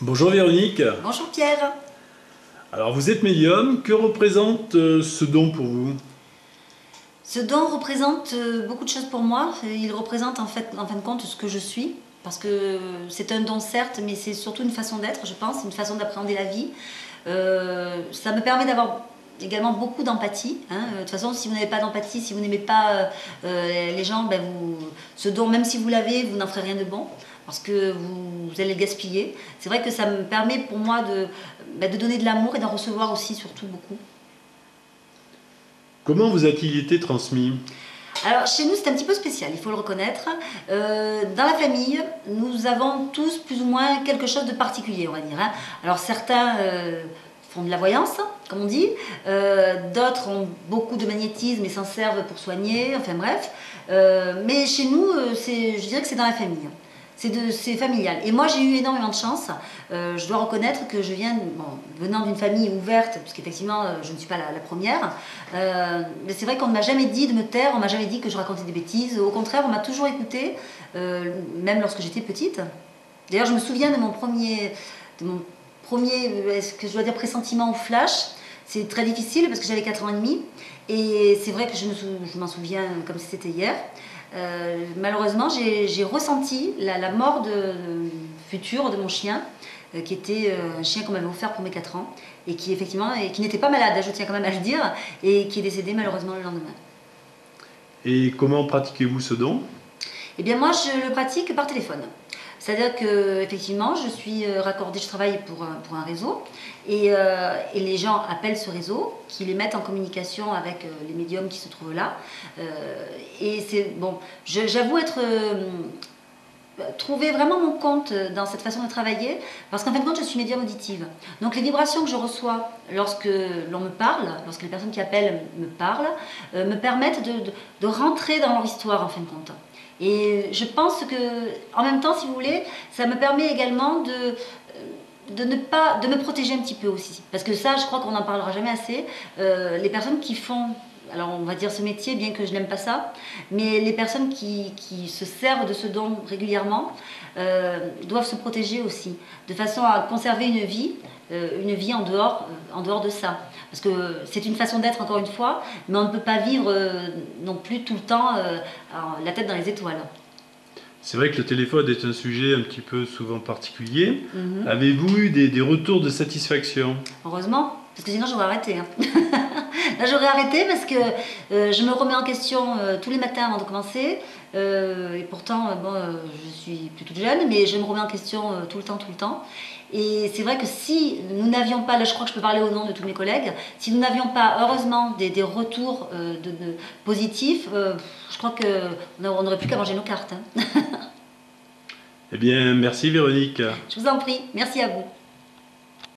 Bonjour Véronique. Bonjour Pierre. Alors vous êtes médium, que représente ce don pour vous? Ce don représente beaucoup de choses pour moi. Il représente en fin de compte ce que je suis. Parce que c'est un don certes, mais c'est surtout une façon d'être, je pense, une façon d'appréhender la vie. Ça me permet d'avoir également beaucoup d'empathie. De toute façon, si vous n'avez pas d'empathie, si vous n'aimez pas les gens, ce don, même si vous l'avez, vous n'en ferez rien de bon. Parce que vous allez le gaspiller. C'est vrai que ça me permet pour moi de donner de l'amour et d'en recevoir aussi, surtout beaucoup. Comment vous a-t-il été transmis? Alors chez nous c'est un petit peu spécial, il faut le reconnaître. Dans la famille, nous avons tous plus ou moins quelque chose de particulier, on va dire. Alors certains font de la voyance, comme on dit. D'autres ont beaucoup de magnétisme et s'en servent pour soigner, enfin bref. Mais chez nous, je dirais que c'est dans la famille. C'est familial. Et moi, j'ai eu énormément de chance. Je dois reconnaître que je viens, venant d'une famille ouverte, puisqu'effectivement, je ne suis pas la première. Mais c'est vrai qu'on ne m'a jamais dit de me taire, on ne m'a jamais dit que je racontais des bêtises. Au contraire, on m'a toujours écouté, même lorsque j'étais petite. D'ailleurs, je me souviens de mon premier, est-ce que je dois dire pressentiment ou flash. C'est très difficile parce que j'avais 4 ans et demi. Et c'est vrai que je m'en souviens comme si c'était hier. Malheureusement, j'ai ressenti la mort future de mon chien, qui était un chien qu'on m'avait offert pour mes 4 ans, et qui effectivement, qui n'était pas malade, je tiens quand même à le dire, et qui est décédé malheureusement le lendemain. Et comment pratiquez-vous ce don? Eh bien moi, je le pratique par téléphone. C'est-à-dire que effectivement, je suis raccordée, je travaille pour un réseau, et les gens appellent ce réseau, qui les mettent en communication avec les médiums qui se trouvent là. Et c'est bon, j'avoue trouver vraiment mon compte dans cette façon de travailler, parce qu'en fin de compte, je suis médium auditive. Donc les vibrations que je reçois lorsque l'on me parle, lorsque les personnes qui appellent me parlent, me permettent de rentrer dans leur histoire en fin de compte. Et je pense que, en même temps, si vous voulez, ça me permet également de me protéger un petit peu aussi. Parce que ça, je crois qu'on n'en parlera jamais assez. Les personnes qui font, alors on va dire ce métier, bien que je n'aime pas ça, mais les personnes qui se servent de ce don régulièrement doivent se protéger aussi, de façon à conserver une vie en dehors de ça. Parce que c'est une façon d'être, encore une fois, mais on ne peut pas vivre non plus tout le temps la tête dans les étoiles. C'est vrai que le téléphone est un sujet un petit peu souvent particulier. Mhm. Avez-vous eu des retours de satisfaction? Heureusement, parce que sinon j'aurais arrêté. Là j'aurais arrêté parce que je me remets en question tous les matins avant de commencer. Et pourtant, je suis plus toute jeune, mais je me remets en question tout le temps, tout le temps. Et c'est vrai que si nous n'avions pas, là je crois que je peux parler au nom de tous mes collègues, si nous n'avions pas heureusement des retours positifs, je crois qu'on n'aurait plus qu'à manger nos cartes. Eh bien, merci Véronique. Je vous en prie, merci à vous.